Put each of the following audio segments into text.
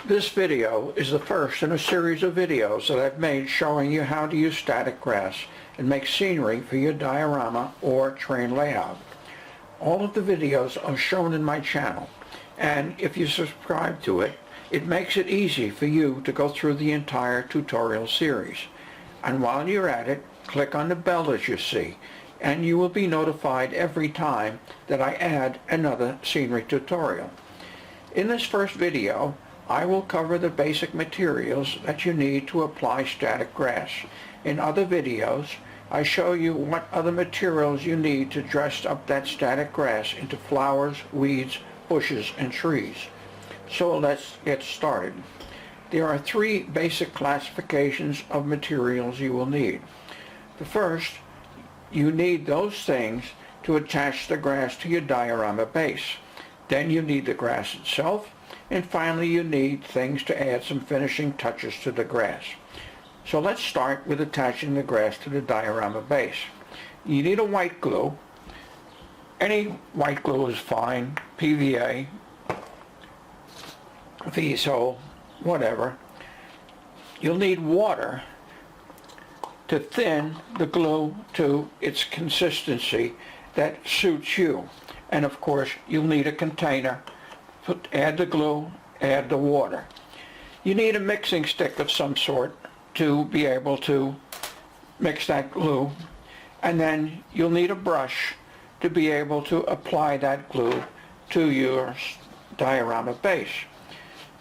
This video is the first in a series of videos that I've made showing you how to use static grass and make scenery for your diorama or train layout. All of the videos are shown in my channel, and if you subscribe to it, it makes it easy for you to go through the entire tutorial series. And while you're at it, click on the bell as you see, and you will be notified every time that I add another scenery tutorial. In this first video, I will cover the basic materials that you need to apply static grass. In other videos, I show you what other materials you need to dress up that static grass into flowers, weeds, bushes, and trees. So let's get started. There are three basic classifications of materials you will need. The first, you need those things to attach the grass to your diorama base. Then you need the grass itself, and finally you need things to add some finishing touches to the grass. So let's start with attaching the grass to the diorama base. You need a white glue. Any white glue is fine, PVA, VSO, whatever. You'll need water to thin the glue to its consistency that suits you. And of course, you'll need a container. Add the glue, add the water. You need a mixing stick of some sort to be able to mix that glue, and then you'll need a brush to be able to apply that glue to your diorama base.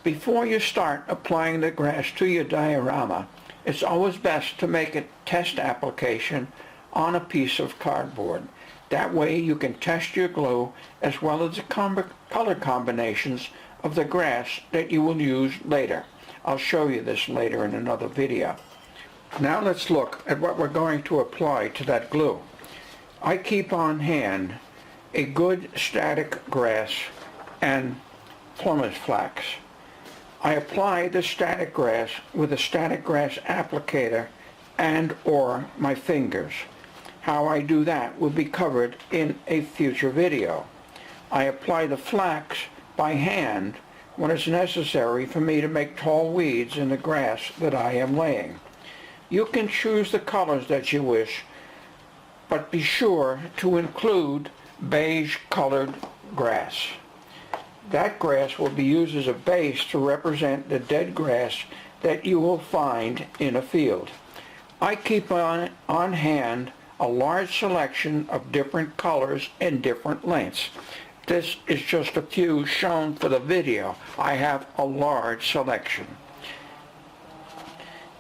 Before you start applying the grass to your diorama, it's always best to make a test application on a piece of cardboard. That way you can test your glue as well as the color combinations of the grass that you will use later. I'll show you this later in another video. Now let's look at what we're going to apply to that glue. I keep on hand a good static grass and plumber's flax. I apply the static grass with a static grass applicator and or my fingers. How I do that will be covered in a future video. I apply the flax by hand when it's necessary for me to make tall weeds in the grass that I am laying. You can choose the colors that you wish, but be sure to include beige colored grass. That grass will be used as a base to represent the dead grass that you will find in a field. I keep on hand a large selection of different colors and different lengths. This is just a few shown for the video. I have a large selection.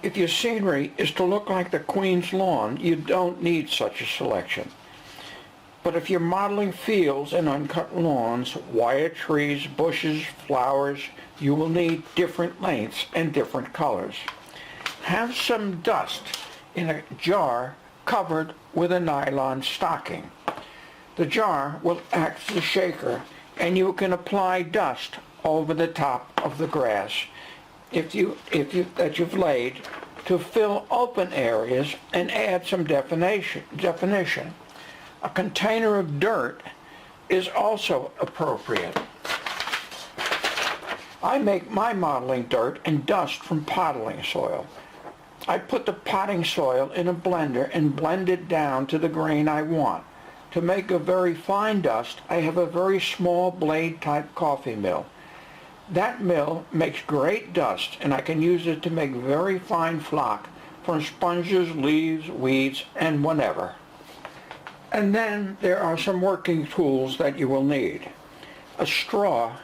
If your scenery is to look like the Queen's lawn, you don't need such a selection. But if you're modeling fields and uncut lawns, wire trees, bushes, flowers, you will need different lengths and different colors. Have some dust in a jar covered with a nylon stocking. The jar will act as a shaker, and you can apply dust over the top of the grass that you've laid to fill open areas and add some definition. A container of dirt is also appropriate. I make my modeling dirt and dust from potting soil. I put the potting soil in a blender and blend it down to the grain I want. To make a very fine dust, I have a very small blade type coffee mill. That mill makes great dust, and I can use it to make very fine flock from sponges, leaves, weeds, and whatever. And then there are some working tools that you will need. A straw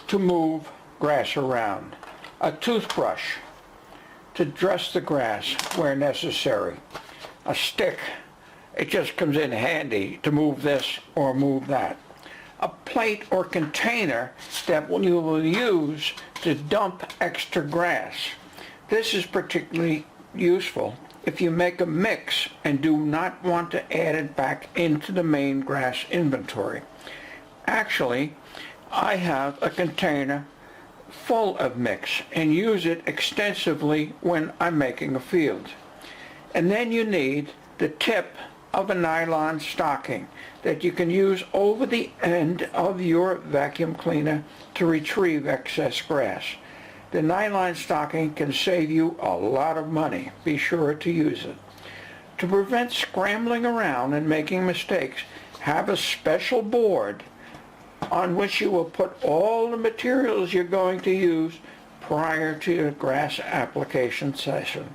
to move grass around. A toothbrush to dress the grass where necessary. A stick, it just comes in handy to move this or move that. A plate or container that you will use to dump extra grass. This is particularly useful if you make a mix and do not want to add it back into the main grass inventory. Actually, I have a container full of mix and use it extensively when I'm making a field. And then you need the tip of a nylon stocking that you can use over the end of your vacuum cleaner to retrieve excess grass. The nylon stocking can save you a lot of money. Be sure to use it. To prevent scrambling around and making mistakes, have a special board on which you will put all the materials you're going to use prior to your grass application session.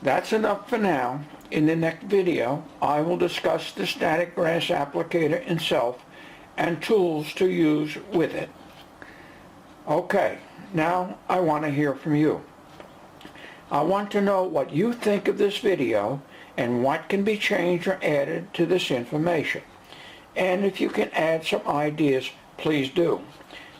That's enough for now. In the next video, I will discuss the static grass applicator itself and tools to use with it. Okay, now I want to hear from you. I want to know what you think of this video and what can be changed or added to this information. And if you can add some ideas, please do.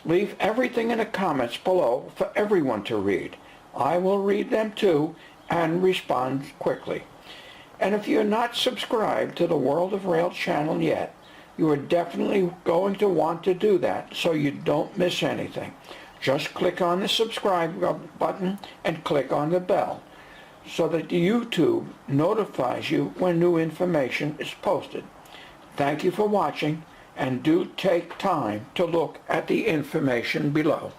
Leave everything in the comments below for everyone to read. I will read them too and respond quickly. And if you're not subscribed to the World of Rail channel yet, you are definitely going to want to do that so you don't miss anything. Just click on the subscribe button and click on the bell so that YouTube notifies you when new information is posted. Thank you for watching, and do take time to look at the information below.